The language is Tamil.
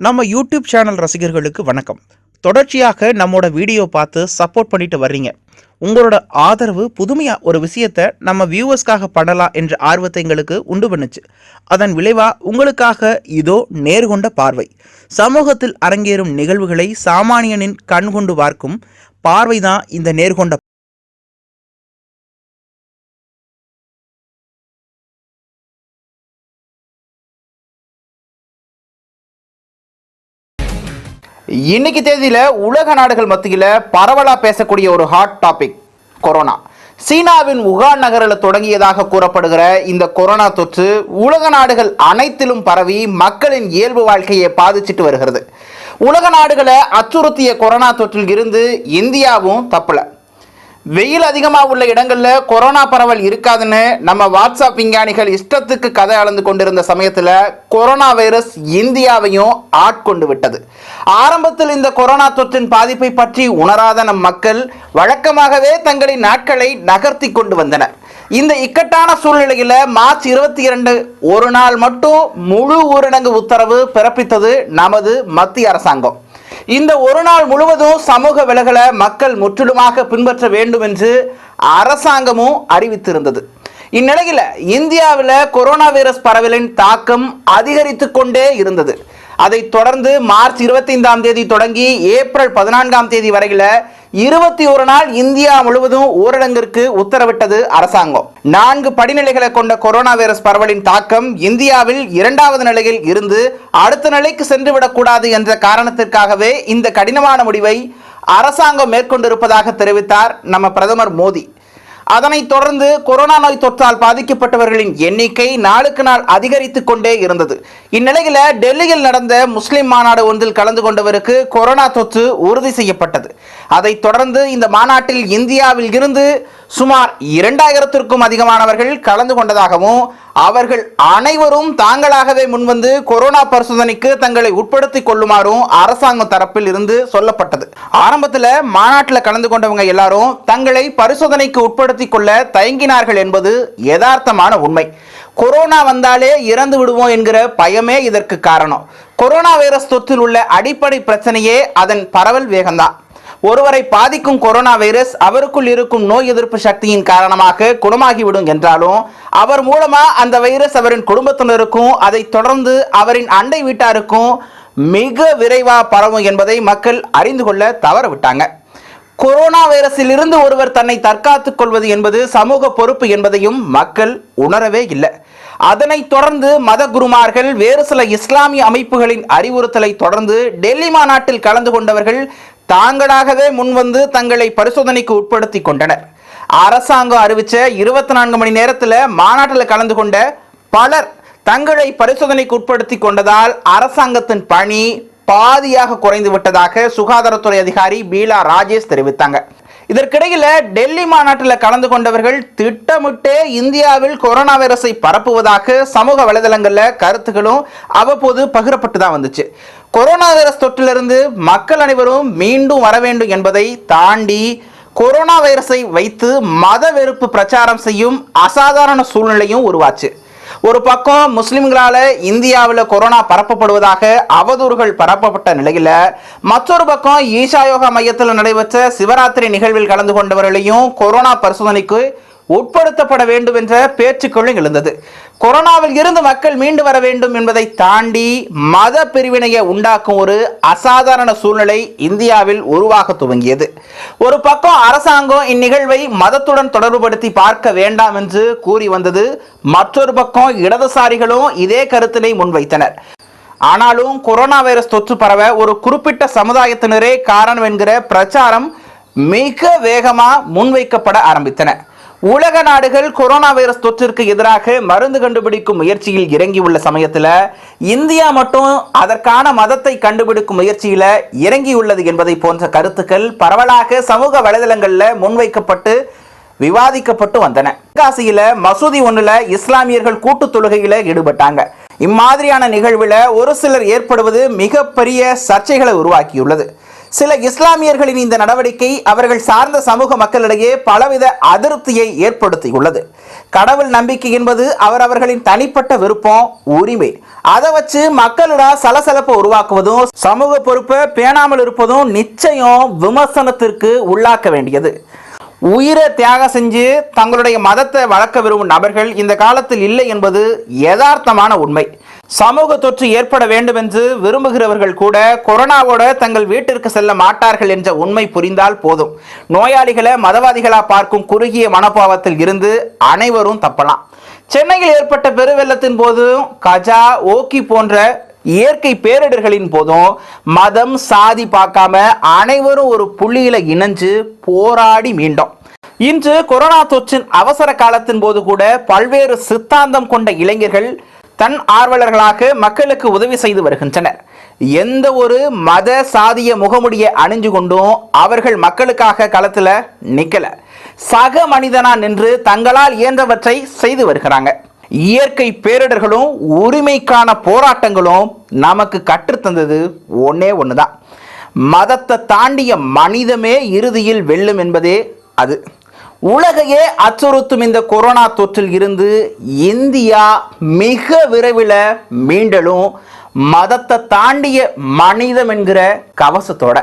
நம்ம யூடியூப் சேனல் ரசிகர்களுக்கு வணக்கம். தொடர்ச்சியாக நம்மோட வீடியோ பார்த்து சப்போர்ட் பண்ணிட்டு வர்றீங்க. உங்களோட ஆதரவு புதுமையாக ஒரு விஷயத்தை நம்ம வியூவர்ஸ்க்காக பண்ணலாம் என்ற ஆர்வத்தை எங்களுக்கு உண்டு பண்ணுச்சு. அதன் விளைவாக உங்களுக்காக இதோ நேர்கொண்ட பார்வை. சமூகத்தில் அரங்கேறும் நிகழ்வுகளை சாமானியனின் கண் கொண்டு பார்க்கும் பார்வைதான் இந்த நேர்கொண்ட. இன்னைக்கு தேதியில உலக நாடுகள் மத்தியில் பரவலா பேசக்கூடிய ஒரு ஹாட் டாபிக் கொரோனா. சீனாவின் உகான் நகரில் தொடங்கியதாக கூறப்படுகிற இந்த கொரோனா தொற்று உலக நாடுகள் அனைத்திலும் பரவி மக்களின் இயல்பு வாழ்க்கையை பாதிச்சுட்டு வருகிறது. உலக நாடுகளை அச்சுறுத்திய கொரோனா தொற்றில் இருந்து இந்தியாவும் தப்பல. வெயில் அதிகமாக உள்ள இடங்களில் கொரோனா பரவல் இருக்காதுன்னு நம்ம வாட்ஸ்அப் விஞ்ஞானிகள் இஷ்டத்துக்கு கதை அளந்து கொண்டிருந்த சமயத்தில் கொரோனா வைரஸ் இந்தியாவையும் ஆட்கொண்டு விட்டது. ஆரம்பத்தில் இந்த கொரோனா தொற்றின் பாதிப்பை பற்றி உணராத நம் மக்கள் வழக்கமாகவே தங்களின் நாட்களை நகர்த்தி கொண்டு வந்தனர். இந்த இக்கட்டான சூழ்நிலையில் மார்ச் 22 ஒரு நாள் மட்டும் முழு ஊரடங்கு உத்தரவு பிறப்பித்தது நமது மத்திய அரசாங்கம். இந்த ஒரு நாள் முழுவதும் சமூக விலகலை மக்கள் முற்றிலுமாக பின்பற்ற வேண்டும் என்று அரசாங்கமும் அறிவித்திருந்தது. இந்நிலையில் இந்தியாவில் கொரோனா வைரஸ் பரவலின் தாக்கம் அதிகரித்து கொண்டே இருந்தது. அதைத் தொடர்ந்து மார்ச் 25ஆம் தேதி தொடங்கி ஏப்ரல் 14ஆம் தேதி வரையில 21 நாள் இந்தியா முழுவதும் ஊரடங்கிற்கு உத்தரவிட்டது அரசாங்கம். 4 படிநிலைகளை கொண்ட கொரோனா வைரஸ் பரவலின் தாக்கம் இந்தியாவில் 2வது நிலையில் இருந்து அடுத்த நிலைக்கு சென்றுவிடக்கூடாது என்ற காரணத்திற்காகவே இந்த கடினமான முடிவை அரசாங்கம் மேற்கொண்டிருப்பதாக தெரிவித்தார் நம்ம பிரதமர் மோடி. அதனைத் தொடர்ந்து கொரோனா நோய் தொற்றால் பாதிக்கப்பட்டவர்களின் எண்ணிக்கை நாளுக்கு நாள் அதிகரித்து கொண்டே இருந்தது. இந்நிலையில் டெல்லியில் நடந்த முஸ்லிம் மாநாடு ஒன்றில் கலந்து கொண்டவருக்கு கொரோனா தொற்று உறுதி செய்யப்பட்டது. அதைத் தொடர்ந்து இந்த மாநாட்டில் இந்தியாவில் இருந்து சுமார் 2000த்திற்கும் அதிகமானவர்கள் கலந்து கொண்டதாகவும் அவர்கள் அனைவரும் தாங்களாகவே முன்வந்து கொரோனா பரிசோதனைக்கு தங்களை உட்படுத்திக் கொள்ளுமாறும் அரசாங்கம் தரப்பில் இருந்து சொல்லப்பட்டது. ஆரம்பத்தில் மாநாட்டில் கலந்து கொண்டவங்க எல்லாரும் தங்களை பரிசோதனைக்கு உட்படுத்திக் கொள்ள தயங்கினார்கள் என்பது யதார்த்தமான உண்மை. கொரோனா வந்தாலே இறந்து விடுவோம் என்கிற பயமே இதற்கு காரணம். கொரோனா வைரஸ் தொற்றில் உள்ள அடிப்படை பிரச்சனையே அதன் பரவல் வேகம்தான். ஒருவரை பாதிக்கும் கொரோனா வைரஸ் அவருக்குள் இருக்கும் நோய் எதிர்ப்பு சக்தியின் காரணமாக குணமாகிவிடும் என்றாலும் அவர் மூலமா அந்த வைரஸ் அவரின் குடும்பத்தினருக்கும் அதை தொடர்ந்து அவரின் அண்டை வீட்டாருக்கும் மிக விரைவாக பரவும் என்பதை மக்கள் அறிந்து கொள்ள தவறவிட்டாங்க. கொரோனா வைரஸில் இருந்து ஒருவர் தன்னை தற்காத்துக் கொள்வது என்பது சமூக பொறுப்பு என்பதையும் மக்கள் உணரவே இல்லை. அதனைத் தொடர்ந்து மத குருமார்கள் வேறு சில இஸ்லாமிய அமைப்புகளின் அறிவுறுத்தலை தொடர்ந்து டெல்லி மாநாட்டில் கலந்து கொண்டவர்கள் தாங்களாகவே முன்வந்து தங்களை பரிசோதனைக்கு உட்படுத்தி கொண்டனர். அரசாங்கம் அறிவிச்ச 24 மணி நேரத்தில் மாநாட்டில் கலந்து கொண்ட பலர் தங்களை பரிசோதனைக்கு உட்படுத்தி கொண்டதால் அரசாங்கத்தின் பணி பாதியாக குறைந்து விட்டதாக சுகாதாரத்துறை அதிகாரி பீலா ராஜேஷ் தெரிவித்தாங்க. இதற்கிடையில் டெல்லி மாநாட்டில் கலந்து கொண்டவர்கள் திட்டமிட்டே இந்தியாவில் கொரோனா வைரஸை பரப்புவதாக சமூக வலைதளங்களில் கருத்துக்களும் அவ்வப்போது பகிரப்பட்டு தான் வந்துச்சு. கொரோனா வைரஸ் தொற்றிலிருந்து மக்கள் அனைவரும் மீண்டும் வர வேண்டும் என்பதை தாண்டி கொரோனா வைரஸை வைத்து மத வெறுப்பு பிரச்சாரம் செய்யும் அசாதாரண சூழ்நிலையும் உருவாச்சு. ஒரு பக்கம் முஸ்லிம்களால் இந்தியாவில் கொரோனா பரப்பப்படுவதாக அவதூறுகள் பரப்பப்பட்ட நிலையில் மற்றொரு பக்கம் ஈஷா யோகா மையத்தில் நடைபெற்ற சிவராத்திரி நிகழ்வில் கலந்து கொண்டவர்களையும் கொரோனா பரிசோதனைக்கு உட்படுத்தப்பட வேண்டும் என்ற பேச்சுக்களும் எழுந்தது. கொரோனாவில் இருந்து மக்கள் மீண்டு வர வேண்டும் என்பதை தாண்டி மத பிரிவினையை உண்டாக்கும் ஒரு அசாதாரண சூழ்நிலை இந்தியாவில் உருவாக துவங்கியது. ஒரு பக்கம் அரசாங்கம் இந்நிகழ்வை மதத்துடன் தொடர்புபடுத்தி பார்க்க வேண்டாம் என்று கூறி வந்தது. மற்றொரு பக்கம் இடதுசாரிகளும் இதே கருத்தினை முன்வைத்தனர். ஆனாலும் கொரோனா வைரஸ் தொற்று பரவ ஒரு குறிப்பிட்ட சமுதாயத்தினரே காரணம் என்கிற பிரச்சாரம் மிக வேகமாக முன்வைக்கப்பட ஆரம்பித்தன. உலக நாடுகள் கொரோனா வைரஸ் தொற்றிற்கு எதிராக மருந்து கண்டுபிடிக்கும் முயற்சியில் இறங்கியுள்ள சமயத்தில் இந்தியா மட்டும் அதற்கான மதத்தை கண்டுபிடிக்கும் முயற்சியில் இறங்கியுள்ளது என்பதை போன்ற கருத்துக்கள் பரவலாக சமூக வலைதளங்களில் முன்வைக்கப்பட்டு விவாதிக்கப்பட்டு வந்தன. காசியில் மசூதி ஒன்றில் இஸ்லாமியர்கள் கூட்டு தொழுகையில் ஈடுபட்டாங்க. இம்மாதிரியான நிகழ்வில் ஒரு சிலர் ஏற்படுவது மிகப்பெரிய சர்ச்சைகளை உருவாக்கியுள்ளது. சில இஸ்லாமியர்களின் இந்த நடவடிக்கை அவர்கள் சார்ந்த சமூக மக்களிடையே பலவித அதிருப்தியை ஏற்படுத்தியுள்ளது. கடவுள் நம்பிக்கை என்பது அவரவர்களின் தனிப்பட்ட விருப்பம், உரிமை. அதை வச்சு மக்களிடம் சலசலப்பை உருவாக்குவதும் சமூக பொறுப்பை பேணாமல் இருப்பதும் நிச்சயம் விமர்சனத்திற்கு உள்ளாக்க வேண்டியது. உயிரை தியாகம் செஞ்சு தங்களுடைய மதத்தை வளர்க்க விரும்பும் நபர்கள் இந்த காலத்தில் இல்லை என்பது யதார்த்தமான உண்மை. சமூக தொற்று ஏற்பட வேண்டும் என்று விரும்புகிறவர்கள் கூட கொரோனாவோட தங்கள் வீட்டிற்கு செல்ல மாட்டார்கள் என்ற உண்மை புரிந்தால் போதும். நோயாளிகளை மதவாதிகளா பார்க்கும் குறுகிய மனோபாவத்தில் இருந்து அனைவரும் தப்பலாம். சென்னையில் ஏற்பட்ட பெருவெள்ளத்தின் போதும் கஜா, ஓக்கி போன்ற இயற்கை பேரிடர்களின் போதும் மதம் சாதி பார்க்காம அனைவரும் ஒரு புள்ளியில இணைஞ்சு போராடி மீண்டோம். இன்று கொரோனா தொற்றின் அவசர காலத்தின் போது கூட பல்வேறு சித்தாந்தம் கொண்ட இளைஞர்கள் தன் ஆர்வலர்களாக மக்களுக்கு உதவி செய்து வருகின்றனர். எந்த ஒரு மத சாதிய முகமுடியை அணிஞ்சு கொண்டும் அவர்கள் மக்களுக்காக களத்துல நிக்கல, சக மனிதனா நின்று தங்களால் இயன்றவற்றை செய்து வருகிறாங்க. இயற்கை பேரிடர்களும் உரிமைக்கான போராட்டங்களும் நமக்கு கற்றுத்தந்தது ஒன்னே ஒண்ணுதான். மதத்தை தாண்டிய மனிதமே இறுதியில் வெல்லும் என்பதே அது. உலகையே அச்சுறுத்தும் இந்த கொரோனா தொற்றில் இருந்து இந்தியா மிக விரைவில் மீண்டலும் மதத்தை தாண்டிய மனிதம் என்கிற கவசத்தோட.